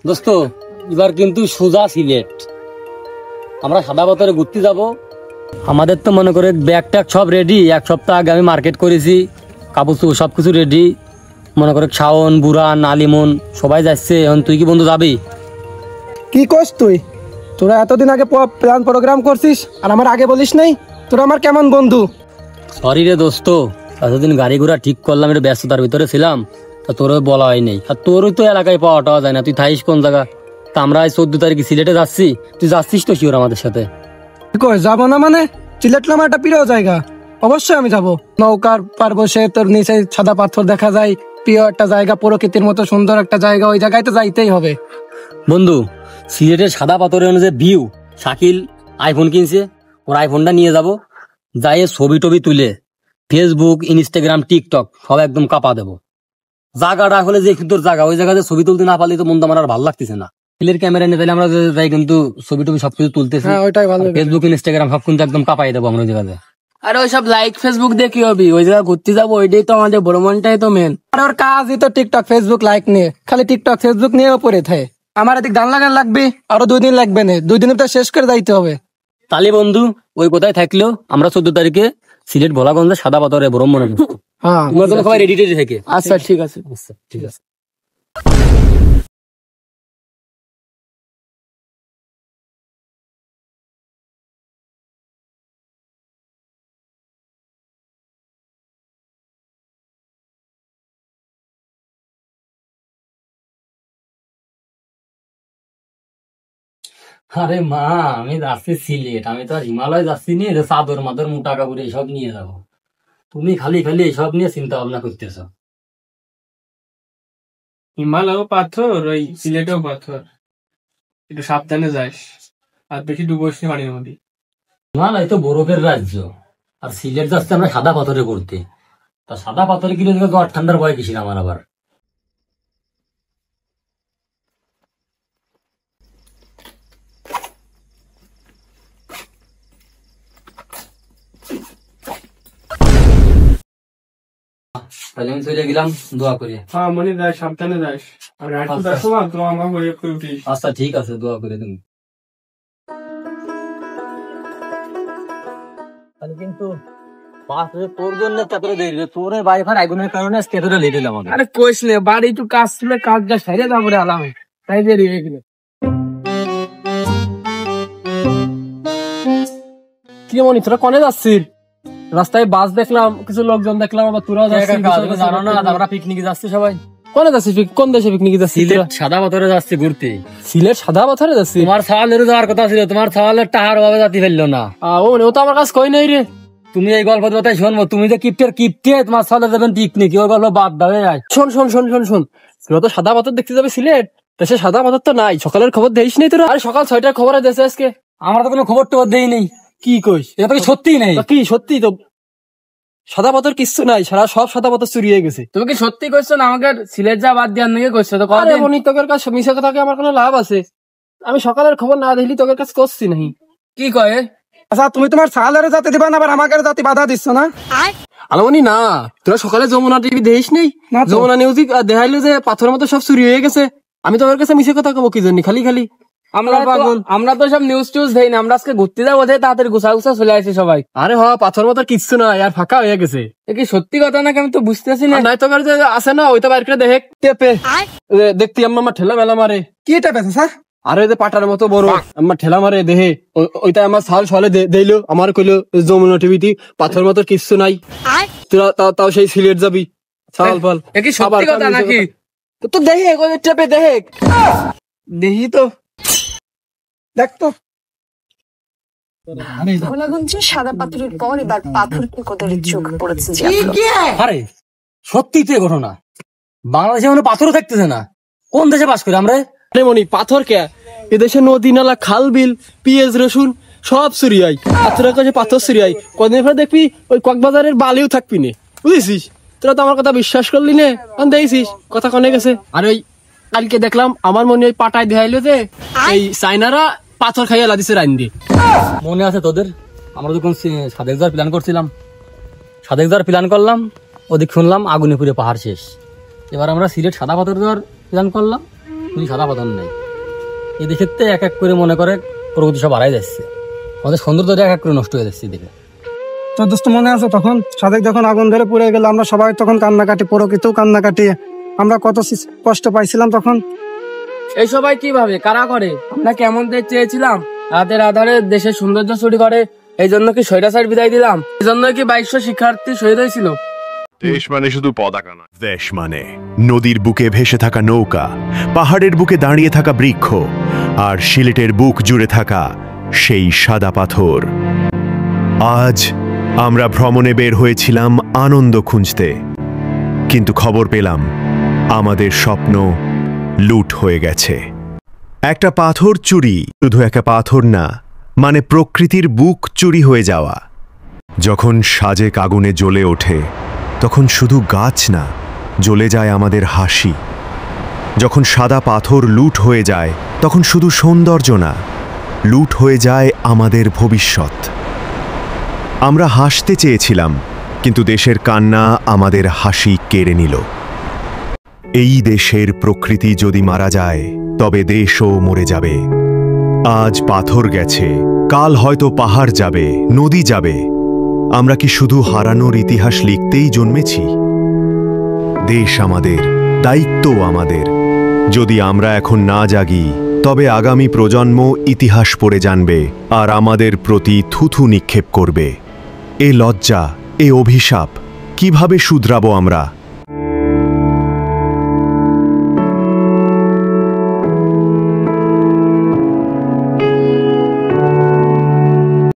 দোস্ত এবার কিন্তু সোজা সিলেট, আমরা সাদা পাথরে ঘুরতে যাব। আমাদের তো মনে করে ব্যাগ ট্যাগ সব রেডি, এক সপ্তাহ আগে আমি মার্কেট করেছি, কাপড় সব কিছু রেডি। মনে করে শাওন, বুড়ান, আলিমন সবাই যাচ্ছে। এখন তুই কি বন্ধু যাবি? কি করছ তুই? তোরা এতদিন আগে প্ল্যান প্রোগ্রাম করছিস আর আমার আগে বলিস নাই? তোরা আমার কেমন বন্ধু? সরি রে দোস্ত, এতদিন গাড়ি ঘোড়া ঠিক করলাম, একটু ব্যস্ততার ভিতরে ছিলাম, তা তোরও বলা হয় নাই। আর তোরও তো এলাকায় পাওয়া যায় না, তুই থাইস কোন জায়গা? তা আমরা 14 তারিখে সিলেটে যাচ্ছি, তুই যাচ্ছিস তো শিওর আমাদের সাথে? কই যাবো না মানে? সিলেট আমার একটা প্রিয় জায়গা, অবশ্যই আমি যাব। নৌকার পার বসে তোর নিচে সাদা পাথর দেখা যায়, প্রিয় একটা জায়গা, প্রকৃতির মতো সুন্দর একটা জায়গা, ওই জায়গায় তো যাইতেই হবে। বন্ধু, সিলেটের সাদা পাথরের অনুযায়ী ভিউ, শাকিল আইফোন কিনছে, ওর আইফোনটা নিয়ে যাব, যাই ছবি টবি তুলে ফেসবুক, ইনস্টাগ্রাম, টিকটক সব একদম কাপা দেবো। জায়গাটা হলে যে কিন্তু জায়গা, ওই জায়গাতে ছবি তুলতে না পারলে তো মনটা আমার আর ভালো লাগতেছে না। ফিলের ক্যামেরা নিয়ে তাহলে আমরা যাই কিন্তু ছবি টবি সবকিছু তুলতেছি, ওইটাই ভালো। ফেসবুক, ইনস্টাগ্রাম সব কিন্তু একদম কাপাই দেবো আমরা ওই জায়গাতে। আরে ওইসব লাইক ফেসবুক দিয়ে কি হবে? ওই জায়গায় ঘুরতে যাবো, ওইটাই তো আমাদের ভ্রমণটাই তো মেন। আর ওর কাজই তো টিকটক ফেসবুক লাইক নিয়ে, খালি টিকটক ফেসবুক নিয়ে পড়ে থাকে। আমার এদিক ধান লাগান লাগবে, আরো 2 দিন লাগবে না, 2 দিনের তো শেষ করে যাইতে হবে। তাহলে বন্ধু ওই কোথায় থাকলেও আমরা 14 তারিখে সিলেট ভোলাগঞ্জে সাদা পাথরে ভ্রমণে যাবো। হ্যাঁ, তোমার জন্য সবাই রেডি টেডি থেকে। আচ্ছা ঠিক আছে। আচ্ছা ঠিক আছে। আরে মা, আমি যাচ্ছি সিলেট, আমি তো আর হিমালয় যাচ্ছি নি যে চাদর মাদর মোটা কাপড় এইসব নিয়ে যাবো। তুমি খালি খালি এইসব নিয়ে চিন্তা ভাবনা করতেছ। হিমালয়ও পাথর, ওই সিলেটেও পাথর, একটু সাবধানে যাস, আর বেশি ডুবোস নি পানির মধ্যে। হিমালয় তো বরফের রাজ্য, আর সিলেট যাচ্ছে আমরা সাদা পাথরে করতে। তা সাদা পাথরে কিনে দেবে, আর ঠান্ডার ভয় কিসির আমার আবার? তাহলে আমি চলে গেলাম, দোয়া করি। হ্যাঁ মনে যাস, সাবধানে যাস, আর রাইট দেখো না তো আমার করে উঠিস। আচ্ছা ঠিক আছে, দোয়া করে তুমি। কিন্তু তোর জন্য এতটা দেরি, তোর বাইফার আগুনের কারণে আজকে এতটা লেট হলো আমাদের। আরে কইস নে, বাড়ি একটু কাজ ছিল, কাজটা সেরে তারপরে আলাম, তাই দেরি হয়ে গেল। কি মনি, তোরা কনে যাচ্ছিস? রাস্তায় বাস দেখলাম, কিছু লোকজন দেখলাম, আবার তোরাও যাচ্ছিস। জানো না আমরা পিকনিকে যাচ্ছি সবাই। কোনে যাচ্ছিস? কোন দেশে পিকনিকে যাচ্ছিস? সিলেট সাদা পাথরে যাচ্ছি ঘুরতে। সিলেট সাদা পাথরে যাচ্ছিস? তোমার সাওয়ালেরও যাওয়ার কথা ছিল, তোমার সাওয়ালের টাহার ভাবে যাতে ফেললো না। ও তো আমার কাছে কই নাই রে। তুমি এই গল্প কথাই শোনবো, তুমি যে কিপ্টে তোমার সালে যাবেন পিকনিক, ওই গল্প বাদ দাও। শোন শোন শোন শোন শোন, তোরা তো সাদা পাথর দেখতে যাবে সিলেট, দেশে সাদা পাথর তো নাই। সকালের খবর দেখিস নাই তোরা? আরে সকাল 6টার খবর দেশে আজকে। আমার তো কোনো খবর টবর দেই নেই। কি কইস? এটা তো সত্যি নাই। কি সত্যি? তো সাদা পাথর কিচ্ছু নাই, সারা সব সাদা পাথর চুরি হয়ে গেছে। তুমি কি সত্যি কইছো না আমাকে সিলেট যা বাদ দিয়ে নাকি কইছো? তো আরে মনি, তোর কাছে মিশা কথা আমার কোনো লাভ আছে? আমি সকালের খবর না দেখলি তোর কাছে করছি নাহি। কি কয়? আচ্ছা, তুমি তোমার সালের জাতি দিবা না, আবার আমাকে জাতি বাধা দিচ্ছ না? আলামনি না, তোরা সকালে যমুনা টিভি দেখিস নেই? যমুনা নিউজ দেখাইলো যে পাথরের মতো সব চুরি হয়ে গেছে। আমি তোর কাছে মিশে কথা কব কি জন্য? খালি খালি আমরা তো সব নিউজ টিউজ দেই না, আমরা আজকে ঘুরতে যাবো, তাড়াতাড়ি গুছা গুছা চলে আসি সবাই। আরে হ, পাথর মতো কিচ্ছু না, আর ফাঁকা হয়ে গেছে। এ কি সত্যি কথা নাকি? আমি তো বুঝতেছি না। নাই তোর যে আছে না, ওইটা বাইর করে দেখে টেপে দেখতি আমার ঠেলা মেলা মারে। কি টাইপ আছে স্যার? আরে যে পাটার মতো বড় আমার ঠেলা মারে দেহে, ওইটা আমার সাল সলে দিলো। আমার কইলো যমুনা টিভিতে পাথর মতো কিচ্ছু নাই, তোরা তাও সেই সিলেট যাবি সাল ফাল। এ কি সত্যি কথা নাকি? তো দেখে টেপে দেখে দেখি তো, দেখতো। ভোলাগঞ্জে সাদা পাথরের পর এবার পাথর কিংকর্তনের চোখ পড়েছে। আরে সত্যি তো ঘটনা, বাংলাদেশে মানে পাথরও থাকতেছে না। কোন দেশে বাস করি আমরা? মনি পাথর কে? এদেশে নদী নালা খাল বিল পেঁয়াজ রসুন সব চুরি হয়, আর তোরা কাছে পাথর চুরি হয়। কদিন পরে দেখবি ওই কক্সবাজারের বালিও থাকবি না, বুঝেছিস? তোরা তো আমার কথা বিশ্বাস করলি না, দেখছিস কথা কনে গেছে। আর ওই কালকে দেখলাম আমার মনে ওই পাটায় দেখাইলো যে এই চাইনারা পাথর খাইয়া লাদিছে রাইন দিয়ে। মনে আছে তোদের? আমরা যখন সাদেক যাওয়ার প্ল্যান করছিলাম, সাদেক যাওয়ার প্ল্যান করলাম, ওদিক শুনলাম আগুনে পুড়ে পাহাড় শেষ। এবার আমরা সিলেট সাদা পাথর যাওয়ার প্ল্যান করলাম, কোনো সাদা পাথর নেই। এই দেশের তো এক এক করে মনে করে প্রগতি সব হারাই যাচ্ছে, আমাদের সৌন্দর্যটা এক এক করে নষ্ট হয়ে যাচ্ছে এদিকে। তোর দোস্ত মনে আছে তখন সাদেক যখন আগুন ধরে পুড়ে গেল, আমরা সবাই তখন কান্নাকাটি, প্রকৃতিও কান্নাকাটি, আমরা কত কষ্ট পাইছিলাম তখন। এই সবাই কি ভাবে, কারা করে? আমরা কেমন দেশ চেয়েছিলাম, রাতের আধারে দেশের সৌন্দর্য চুরি করে, এই জন্য কি স্বৈরাচার বিদায় দিলাম? এই জন্য কি 2200 শিক্ষার্থী শহীদ হয়েছিল? দেশ মানে শুধু পতাকা নয়, দেশ মানে নদীর বুকে ভেসে থাকা নৌকা, পাহাড়ের বুকে দাঁড়িয়ে থাকা বৃক্ষ, আর সিলেটের বুক জুড়ে থাকা সেই সাদা পাথর। আজ আমরা ভ্রমণে বের হয়েছিলাম আনন্দ খুঁজতে, কিন্তু খবর পেলাম আমাদের স্বপ্ন লুট হয়ে গেছে। একটা পাথর চুরি শুধু একটা পাথর না, মানে প্রকৃতির বুক চুরি হয়ে যাওয়া। যখন সাজেক আগুনে জ্বলে ওঠে তখন শুধু গাছ না, জ্বলে যায় আমাদের হাসি। যখন সাদা পাথর লুট হয়ে যায় তখন শুধু সৌন্দর্য না, লুট হয়ে যায় আমাদের ভবিষ্যৎ। আমরা হাসতে চেয়েছিলাম, কিন্তু দেশের কান্না আমাদের হাসি কেড়ে নিল। এই দেশের প্রকৃতি যদি মারা যায় তবে দেশও মরে যাবে। আজ পাথর গেছে, কাল হয়তো পাহাড় যাবে, নদী যাবে। আমরা কি শুধু হারানোর ইতিহাস লিখতেই জন্মেছি? দেশ আমাদের, দায়িত্ব আমাদের। যদি আমরা এখন না জাগি তবে আগামী প্রজন্ম ইতিহাস পড়ে জানবে আর আমাদের প্রতি থুথু নিক্ষেপ করবে। এ লজ্জা, এ অভিশাপ কিভাবে শুধরাবো আমরা?